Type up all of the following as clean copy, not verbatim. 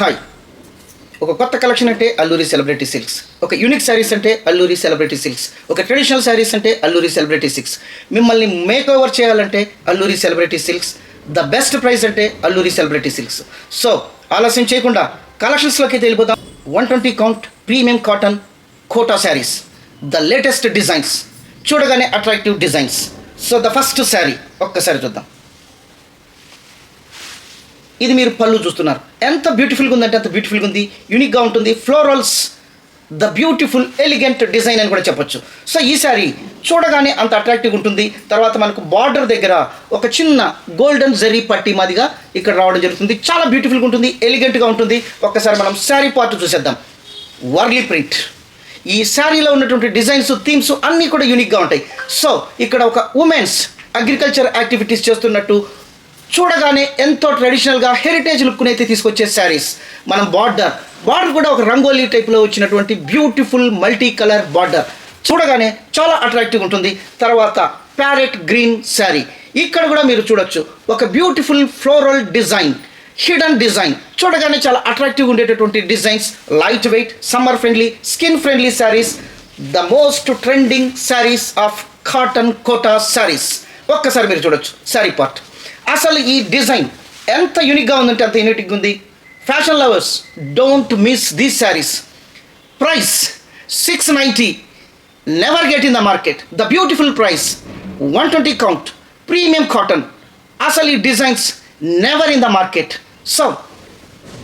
Hi, ఒక కొత్త collection అంటే అల్లూరి సెలబ్రిటీ సిల్క్స్, ఒక యూనిక్ శారీస్ అంటే అల్లూరి సెలబ్రిటీ సిల్క్స్, ఒక ట్రెడిషనల్ శారీస్ అంటే అల్లూరి సెలబ్రిటీ సిల్క్స్. మిమ్మల్ని మేక్ ఓవర్ చేయాలంటే Alluri celebrity silks, the best price అంటే అల్లూరి సెలబ్రిటీ సిల్క్స్. సో ఆలస్యం చేయకుండా కలెక్షన్స్లోకి వెళ్ళిపోతాం. 120 count premium cotton Kota saris, the latest designs, చూడగానే attractive designs. So the first sari ఒక్కసారి చూద్దాం. ఇది మీరు పళ్ళు చూస్తున్నారు, ఎంత బ్యూటిఫుల్గా ఉందంటే అంత బ్యూటిఫుల్గా ఉంది, యూనిక్గా ఉంటుంది. Florals, the beautiful elegant design అని కూడా చెప్పొచ్చు. సో ఈ శారీ చూడగానే అంత అట్రాక్టివ్గా ఉంటుంది. తర్వాత మనకు బార్డర్ దగ్గర ఒక చిన్న గోల్డెన్ జరీ పట్టి మాదిగా ఇక్కడ రావడం జరుగుతుంది. చాలా బ్యూటిఫుల్గా ఉంటుంది, ఎలిగెంట్గా ఉంటుంది. ఒక్కసారి మనం శారీ పార్ట్ చూసేద్దాం. వర్లీ ప్రింట్, ఈ శారీలో ఉన్నటువంటి డిజైన్స్, థీమ్స్ అన్నీ కూడా యూనిక్గా ఉంటాయి. సో ఇక్కడ ఒక ఉమెన్స్ అగ్రికల్చర్ యాక్టివిటీస్ చేస్తున్నట్టు చూడగానే ఎంతో ట్రెడిషనల్గా హెరిటేజ్ లుక్ని అయితే తీసుకొచ్చే శారీస్. మనం బార్డర్ కూడా ఒక రంగోలీ టైప్లో వచ్చినటువంటి బ్యూటిఫుల్ మల్టీ కలర్ బార్డర్, చూడగానే చాలా అట్రాక్టివ్గా ఉంటుంది. తర్వాత ప్యారెట్ గ్రీన్ శారీ, ఇక్కడ కూడా మీరు చూడొచ్చు ఒక beautiful floral design, hidden design, చూడగానే చాలా అట్రాక్టివ్గా ఉండేటటువంటి designs. Light weight, summer friendly, skin friendly saris, the most trending saris of cotton Kota saris. ఒక్కసారి మీరు చూడొచ్చు శారీ పార్ట్. అసలు ఈ డిజైన్ ఎంత యూనిక్గా ఉందంటే అంత యూనిక్గా ఉంది. Fashion lovers, don't miss these saris. Price 690, never get in the market. The beautiful price 120 count premium cotton. అసలు ఈ designs never in the market. So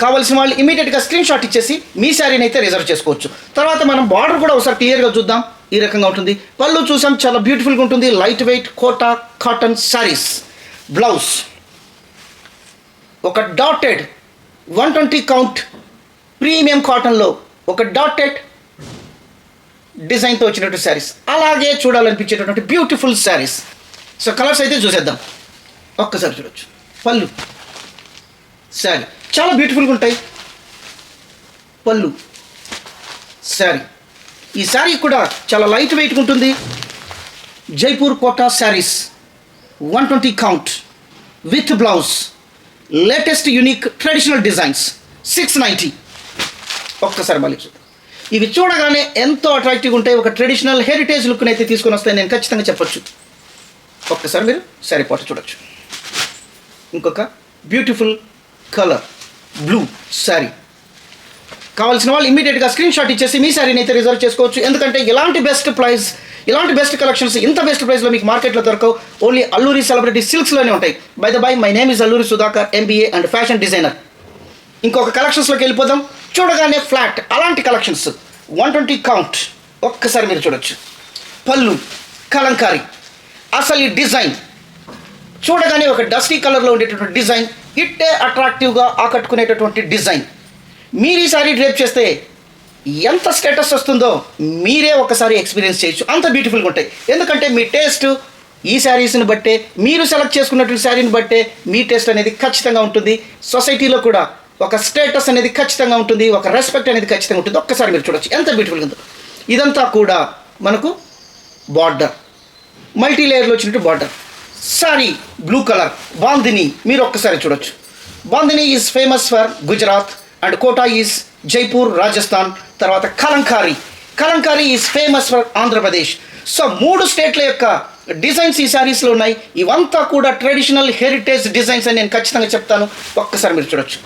కావాల్సిన వాళ్ళు ఇమీడియట్గా స్క్రీన్ షాట్ ఇచ్చేసి మీ శారీని అయితే రిజర్వ్ చేసుకోవచ్చు. తర్వాత మనం బార్డర్ కూడా ఒకసారి క్లియర్గా చూద్దాం. ఈ రకంగా ఉంటుంది. పళ్ళు చూసాం, చాలా బ్యూటిఫుల్గా ఉంటుంది. Light weight Kota cotton saris. Blouse ఒక డాటెడ్ 120 కౌంట్ ప్రీమియం కాటన్లో ఒక డాటెడ్ డిజైన్తో వచ్చినటువంటి శారీస్, అలాగే చూడాలనిపించేటటువంటి బ్యూటిఫుల్ శారీస్. సో కలర్స్ అయితే చూసేద్దాం. ఒక్కసారి చూడొచ్చు. పళ్ళు శారీ చాలా బ్యూటిఫుల్గా ఉంటాయి. పళ్ళు శారీ, ఈ శారీ కూడా చాలా లైట్ వెయిట్గా ఉంటుంది. Jaipur Kota saris 120 count with blouse, latest unique traditional designs 690. ఒక్కసారి మళ్ళీ చూద్దాం. ఇవి చూడగానే ఎంతో అట్రాక్టివ్గా ఉంటాయి. ఒక ట్రెడిషనల్ హెరిటేజ్ లుక్ని అయితే తీసుకొని వస్తాయి, నేను ఖచ్చితంగా చెప్పొచ్చు. ఒక్కసారి మీరు శారీ పాట చూడొచ్చు. ఇంకొక బ్యూటిఫుల్ కలర్ బ్లూ శారీ. కావాల్సిన వాళ్ళు ఇమీడియట్గా స్క్రీన్ షాట్ ఇచ్చేసి మీ శారీని అయితే రిజర్వ్ చేసుకోవచ్చు. ఎందుకంటే ఇలాంటి బెస్ట్ ప్రైస్, ఇలాంటి బెస్ట్ కలెక్షన్స్ ఇంత బెస్ట్ ప్రైస్లో మీకు మార్కెట్లో దొరకవు. ఓన్లీ అల్లూరి సెలబ్రిటీ సిల్క్స్లోనే ఉంటాయి. By the by, my name is Alluri Sudhakar, MBA and fashion designer. ఇంకొక కలెక్షన్స్లోకి వెళ్ళిపోదాం. చూడగానే ఫ్లాట్ అలాంటి కలెక్షన్స్ 120 కౌంట్. ఒక్కసారి మీరు చూడొచ్చు. పళ్ళు కలంకారీ. అసలు ఈ డిజైన్ చూడగానే ఒక డస్టీ కలర్లో ఉండేటటువంటి డిజైన్, ఇట్టే అట్రాక్టివ్గా ఆకట్టుకునేటటువంటి డిజైన్. మీరు ఈ సారీ డ్రేప్ చేస్తే ఎంత స్టేటస్ వస్తుందో మీరే ఒకసారి ఎక్స్పీరియన్స్ చేయొచ్చు. అంత బ్యూటిఫుల్గా ఉంటాయి. ఎందుకంటే మీ టేస్ట్ ఈ శారీస్ని బట్టే, మీరు సెలెక్ట్ చేసుకున్నటువంటి శారీని బట్టే మీ టేస్ట్ అనేది ఖచ్చితంగా ఉంటుంది. సొసైటీలో కూడా ఒక స్టేటస్ అనేది ఖచ్చితంగా ఉంటుంది, ఒక రెస్పెక్ట్ అనేది ఖచ్చితంగా ఉంటుంది. ఒక్కసారి మీరు చూడొచ్చు ఎంత బ్యూటిఫుల్గా ఉందో. ఇదంతా కూడా మనకు బార్డర్, మల్టీ లేయర్లో వచ్చినట్టు border. Sari blue colour bandhani, మీరు ఒక్కసారి చూడొచ్చు. Bandhani is famous for Gujarat and Kota is Jaipur Rajasthan. తర్వాత Kalamkari is famous for Andhra Pradesh. So 3 స్టేట్ల యొక్క డిజైన్స్ ఈ శారీస్లో ఉన్నాయి. ఇవంతా కూడా ట్రెడిషనల్ హెరిటేజ్ డిజైన్స్ అని నేను ఖచ్చితంగా చెప్తాను. ఒక్కసారి మీరు చూడొచ్చు.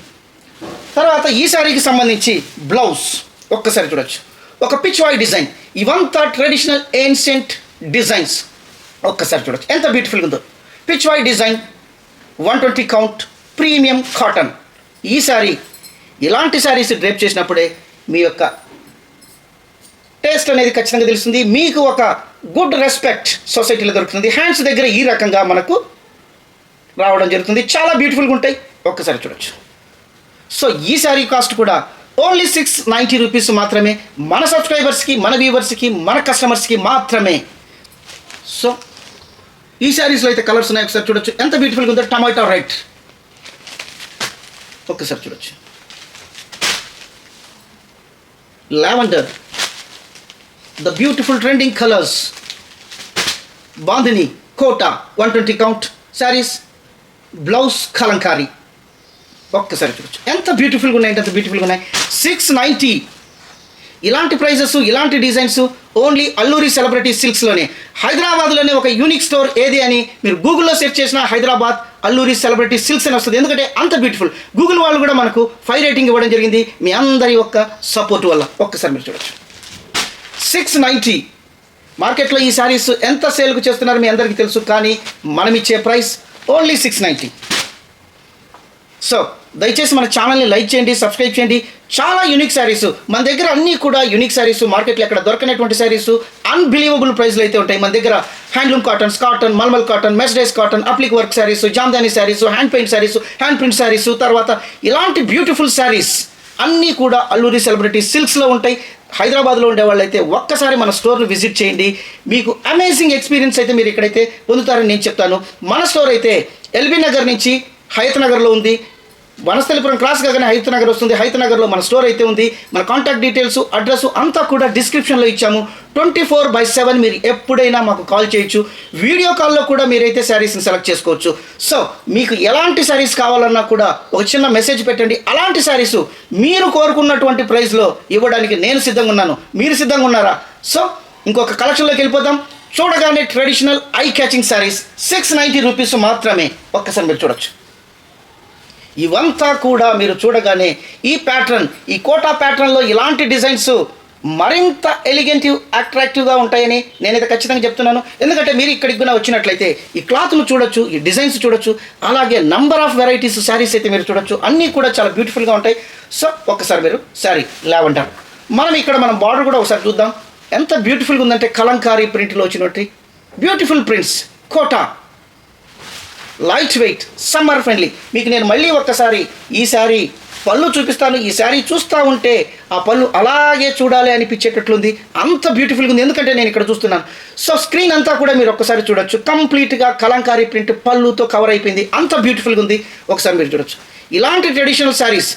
తర్వాత ఈ శారీకి సంబంధించి బ్లౌజ్ ఒక్కసారి చూడొచ్చు. ఒక పిచ్ వాయ్ డిజైన్. ఇవంతా ట్రెడిషనల్ ఏన్షియంట్ డిజైన్స్. ఒక్కసారి చూడొచ్చు ఎంత బ్యూటిఫుల్గా ఉందో. పిచ్ వాయ్ డిజైన్ 120 కౌంట్ ప్రీమియం కాటన్. ఈ శారీ, ఇలాంటి శారీస్ డ్రేప్ చేసినప్పుడే మీ యొక్క టేస్ట్ అనేది ఖచ్చితంగా తెలుస్తుంది. మీకు ఒక గుడ్ రెస్పెక్ట్ సొసైటీలో దొరుకుతుంది. హ్యాండ్స్ దగ్గర ఈ రకంగా మనకు రావడం జరుగుతుంది. చాలా బ్యూటిఫుల్గా ఉంటాయి. ఒక్కసారి చూడొచ్చు. సో ఈ శారీ కాస్ట్ కూడా ఓన్లీ 690 రూపీస్ మాత్రమే. మన సబ్స్క్రైబర్స్కి, మన వ్యూవర్స్కి, మన కస్టమర్స్కి మాత్రమే. సో ఈ శారీస్లో అయితే కలర్స్ ఉన్నాయి. ఒకసారి చూడొచ్చు ఎంత బ్యూటిఫుల్గా ఉందో. టమాటో రెడ్ ఒక్కసారి చూడొచ్చు. Lavender, the beautiful trending colours. Bandhani Kota 120 count saris. Blouse Kalamkari. ఒక్కసారి చూడొచ్చు ఎంత బ్యూటిఫుల్గా ఉన్నాయి, ఎంత బ్యూటిఫుల్గా ఉన్నాయి. 690 ఇలాంటి ప్రైజెస్, ఇలాంటి డిజైన్స్ ఓన్లీ అల్లూరి సెలబ్రిటీ సిల్క్స్లోనే. హైదరాబాద్లోనే ఒక యూనిక్ స్టోర్ ఏది అని మీరు గూగుల్లో సెర్చ్ చేసిన హైదరాబాద్ అల్లూరి సెలబ్రిటీ సిల్క్స్ అని వస్తుంది. ఎందుకంటే అంత బ్యూటిఫుల్. గూగుల్ వాళ్ళు కూడా మనకు 5 రేటింగ్ ఇవ్వడం జరిగింది మీ అందరి యొక్క సపోర్ట్ వల్ల. ఒక్కసారి మీరు చూడొచ్చు 690. మార్కెట్లో ఈ శారీస్ ఎంత సేల్కు చేస్తున్నారో మీ అందరికీ తెలుసు, కానీ మనం ఇచ్చే ప్రైస్ ఓన్లీ 690. సో దయచేసి మన ఛానల్ని లైక్ చేయండి, సబ్స్క్రైబ్ చేయండి. చాలా యూనిక్ శారీస్ మన దగ్గర, అన్నీ కూడా యూనిక్ శారీస్. మార్కెట్లో ఎక్కడ దొరకనటువంటి శారీస్ అన్బిలీవబుల్ ప్రైస్లో అయితే ఉంటాయి మన దగ్గర. Handloom cottons, cotton, mulmul cotton, మెస్డైస్ cotton, applique work saris, Jamdani saris, hand paint saris, hand print saris, తర్వాత ఇలాంటి బ్యూటిఫుల్ శారీస్ అన్నీ కూడా అల్లూరి సెలబ్రిటీ సిల్క్స్లో ఉంటాయి. హైదరాబాద్లో ఉండే వాళ్ళైతే ఒక్కసారి మన స్టోర్ని విజిట్ చేయండి. మీకు అమేజింగ్ ఎక్స్పీరియన్స్ అయితే మీరు ఇక్కడైతే పొందుతారని నేను చెప్తాను. మన స్టోర్ అయితే ఎల్బీ నగర్ నుంచి హయత్ నగర్లో ఉంది. వనస్థలిపురం క్రాస్ కాగానే హయత్ నగర్ వస్తుంది. హయత్ నగర్లో మన స్టోర్ అయితే ఉంది. మన కాంటాక్ట్ డీటెయిల్స్, అడ్రస్ అంతా కూడా డిస్క్రిప్షన్లో ఇచ్చాము. 24/7 మీరు ఎప్పుడైనా మాకు కాల్ చేయొచ్చు. వీడియో కాల్లో కూడా మీరైతే శారీస్ని సెలెక్ట్ చేసుకోవచ్చు. సో మీకు ఎలాంటి శారీస్ కావాలన్నా కూడా ఒక చిన్న మెసేజ్ పెట్టండి. అలాంటి శారీస్ మీరు కోరుకున్నటువంటి ప్రైస్లో ఇవ్వడానికి నేను సిద్ధంగా ఉన్నాను. మీరు సిద్ధంగా ఉన్నారా? సో ఇంకొక కలెక్షన్లోకి వెళ్ళిపోతాం. చూడగానే traditional I catching saris 690 rupees మాత్రమే. ఒక్కసారి మీరు చూడొచ్చు. ఇవంతా కూడా మీరు చూడగానే ఈ ప్యాటర్న్, ఈ కోటా ప్యాటర్న్లో ఇలాంటి డిజైన్స్ మరింత ఎలిగెంటివ్, అట్రాక్టివ్గా ఉంటాయని నేనైతే ఖచ్చితంగా చెప్తున్నాను. ఎందుకంటే మీరు ఇక్కడికి కూడా వచ్చినట్లయితే ఈ క్లాత్ను చూడొచ్చు, ఈ డిజైన్స్ చూడొచ్చు, అలాగే నంబర్ ఆఫ్ వెరైటీస్ శారీస్ అయితే మీరు చూడొచ్చు. అన్నీ కూడా చాలా బ్యూటిఫుల్గా ఉంటాయి. సో ఒక్కసారి మీరు శారీ లావెండర్, మనం బార్డర్ కూడా ఒకసారి చూద్దాం. ఎంత బ్యూటిఫుల్గా ఉందంటే కలంకారీ ప్రింట్లో వచ్చినట్టు beautiful prints. Kota light weight, summer friendly. మీకు నేను మళ్ళీ ఒక్కసారి ఈ శారీ పళ్ళు చూపిస్తాను. ఈ శారీ చూస్తూ ఉంటే ఆ పళ్ళు అలాగే చూడాలి అనిపించేటట్లుంది. అంత బ్యూటిఫుల్గా ఉంది. ఎందుకంటే నేను ఇక్కడ చూస్తున్నాను. సో స్క్రీన్ అంతా కూడా మీరు ఒక్కసారి చూడొచ్చు. కంప్లీట్గా కలంకారీ ప్రింట్ పళ్ళుతో కవర్ అయిపోయింది. అంత బ్యూటిఫుల్గా ఉంది. ఒకసారి మీరు చూడొచ్చు. ఇలాంటి ట్రెడిషనల్ శారీస్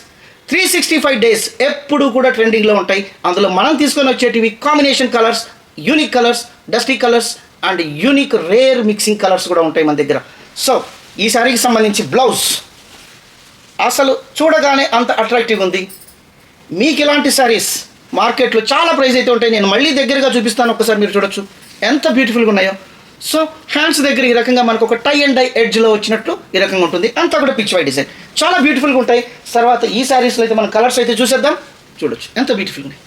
365 డేస్ ఎప్పుడు కూడా ట్రెండింగ్లో ఉంటాయి. అందులో మనం తీసుకొని వచ్చేటివి combination colours, unique colours, dusty colours and unique rare mixing colours కూడా ఉంటాయి మన దగ్గర. సో ఈ శారీకి సంబంధించి బ్లౌజ్ అసలు చూడగానే అంత అట్రాక్టివ్గా ఉంది. మీకు ఇలాంటి శారీస్ మార్కెట్లో చాలా ప్రైస్ అయితే ఉంటాయి. నేను మళ్ళీ దగ్గరగా చూపిస్తాను. ఒక్కసారి మీరు చూడొచ్చు ఎంత బ్యూటిఫుల్గా ఉన్నాయో. సో హ్యాండ్స్ దగ్గర ఈ రకంగా మనకు ఒక టై అండ్ డై ఎడ్జ్లో వచ్చినట్లు ఈ రకంగా ఉంటుంది. అంతా కూడా పిచ్ వై డిజైన్ చాలా బ్యూటిఫుల్గా ఉంటాయి. తర్వాత ఈ శారీస్లో అయితే మనం కలర్స్ అయితే చూసేద్దాం. చూడొచ్చు ఎంత బ్యూటిఫుల్గా ఉన్నాయి.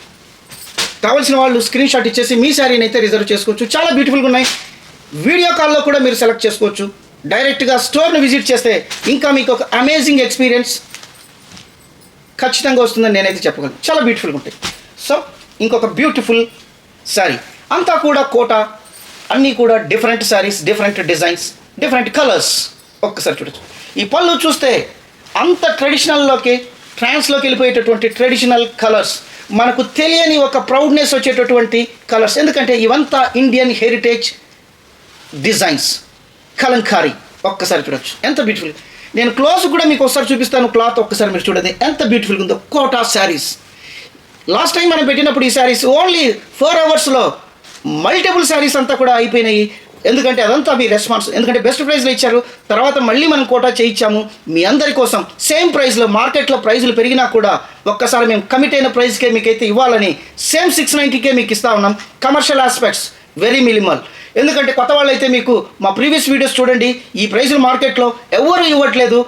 కావాల్సిన వాళ్ళు స్క్రీన్ షాట్ ఇచ్చేసి మీ శారీని అయితే రిజర్వ్ చేసుకోవచ్చు. చాలా బ్యూటిఫుల్గా ఉన్నాయి. వీడియో కాల్లో కూడా మీరు సెలెక్ట్ చేసుకోవచ్చు. డైరెక్ట్గా స్టోర్ని విజిట్ చేస్తే ఇంకా మీకు ఒక అమేజింగ్ ఎక్స్పీరియన్స్ ఖచ్చితంగా వస్తుందని నేనైతే చెప్పగలను. చాలా బ్యూటిఫుల్గా ఉంటాయి. సో ఇంకొక బ్యూటిఫుల్ శారీ, అంతా కూడా కోటా, అన్నీ కూడా different saris, different designs, different colours. ఒక్కసారి చూడొచ్చు. ఈ పళ్ళు చూస్తే అంత ట్రెడిషనల్లోకి, ట్రాన్స్లోకి వెళ్ళిపోయేటటువంటి ట్రెడిషనల్ కలర్స్, మనకు తెలియని ఒక ప్రౌడ్నెస్ వచ్చేటటువంటి కలర్స్. ఎందుకంటే ఇవంతా ఇండియన్ హెరిటేజ్ డిజైన్స్, కలంకారీ. ఒక్కసారి చూడొచ్చు ఎంత బ్యూటిఫుల్. నేను క్లోజ్ కూడా మీకు ఒకసారి చూపిస్తాను. క్లాత్ ఒక్కసారి మీరు చూడండి ఎంత బ్యూటిఫుల్గా ఉందో. కోటా శారీస్ లాస్ట్ టైం మనం పెట్టినప్పుడు ఈ శారీస్ ఓన్లీ 4 అవర్స్లో మల్టిపుల్ శారీస్ అంతా కూడా అయిపోయినాయి. ఎందుకంటే అదంతా మీ రెస్పాన్స్. ఎందుకంటే బెస్ట్ ప్రైస్లో ఇచ్చారు. తర్వాత మళ్ళీ మనం కోటా చేయించాము మీ అందరి కోసం. సేమ్ ప్రైస్లో, మార్కెట్లో ప్రైజులు పెరిగినా కూడా ఒక్కసారి మేము కమిట్ అయిన ప్రైస్కే మీకైతే ఇవ్వాలని సేమ్ 690కే మీకు ఇస్తా ఉన్నాం. Commercial aspects very minimal. ఎందుకంటే కొత్త వాళ్ళు అయితే మీకు మా ప్రీవియస్ వీడియోస్ చూడండి. ఈ ప్రైజులు మార్కెట్లో ఎవరు ఇవ్వట్లేదు.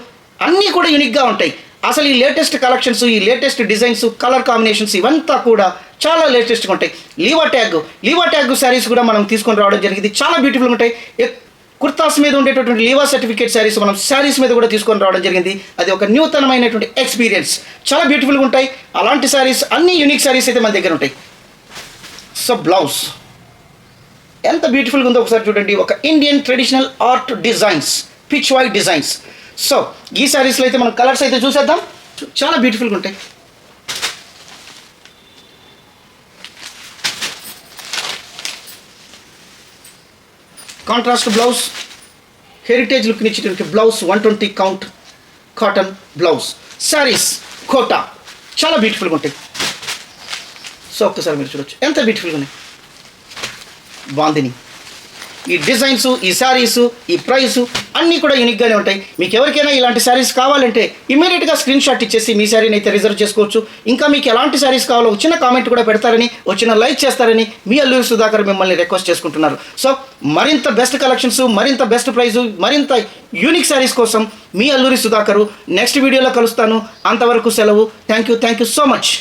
అన్నీ కూడా యూనిక్గా ఉంటాయి. అసలు ఈ లేటెస్ట్ కలెక్షన్స్, ఈ లేటెస్ట్ డిజైన్స్, కలర్ కాంబినేషన్స్ ఇవంతా కూడా చాలా లేటెస్ట్గా ఉంటాయి. లీవా ట్యాగ్ శారీస్ కూడా మనం తీసుకొని రావడం జరిగింది. చాలా బ్యూటిఫుల్గా ఉంటాయి. కుర్తాస్ మీద ఉండేటటువంటి లీవా సర్టిఫికేట్ శారీస్ మనం శారీస్ మీద కూడా తీసుకొని రావడం జరిగింది. అది ఒక న్యూతనమైనటువంటి ఎక్స్పీరియన్స్. చాలా బ్యూటిఫుల్గా ఉంటాయి. అలాంటి శారీస్, అన్ని యూనిక్ శారీస్ అయితే మన దగ్గర ఉంటాయి. సో బ్లౌజ్ ఎంత బ్యూటిఫుల్గా ఉందో ఒకసారి చూడండి. ఒక Indian traditional art designs, Pichwai designs. So ఈ శారీస్లో అయితే మనం కలర్స్ అయితే చూసేద్దాం. చాలా బ్యూటిఫుల్గా ఉంటాయి. కాంట్రాస్ట్ బ్లౌజ్, హెరిటేజ్ లుక్ని ఇచ్చేటువంటి blouse, 120 count cotton blouse. Saris Kota చాలా బ్యూటిఫుల్గా ఉంటాయి. సో ఒక్కసారి మీరు చూడొచ్చు ఎంత బ్యూటిఫుల్గా ఉన్నాయి. బాందిని ఈ డిజైన్స్, ఈ శారీసు, ఈ ప్రైసు అన్నీ కూడా యూనిక్గానే ఉంటాయి. మీకు ఎవరికైనా ఇలాంటి శారీస్ కావాలంటే ఇమీడియట్గా స్క్రీన్ షాట్ ఇచ్చేసి మీ శారీని అయితే రిజర్వ్ చేసుకోవచ్చు. ఇంకా మీకు ఎలాంటి శారీస్ కావాలో వచ్చిన కామెంట్ కూడా పెడతారని, వచ్చిన లైక్ చేస్తారని మీ అల్లూరి సుధాకర్ మిమ్మల్ని రిక్వెస్ట్ చేసుకుంటున్నారు. సో మరింత బెస్ట్ కలెక్షన్స్, మరింత బెస్ట్ ప్రైజు, మరింత యూనిక్ శారీస్ కోసం మీ అల్లూరి సుధాకరు నెక్స్ట్ వీడియోలో కలుస్తాను. అంతవరకు సెలవు. Thank you so much.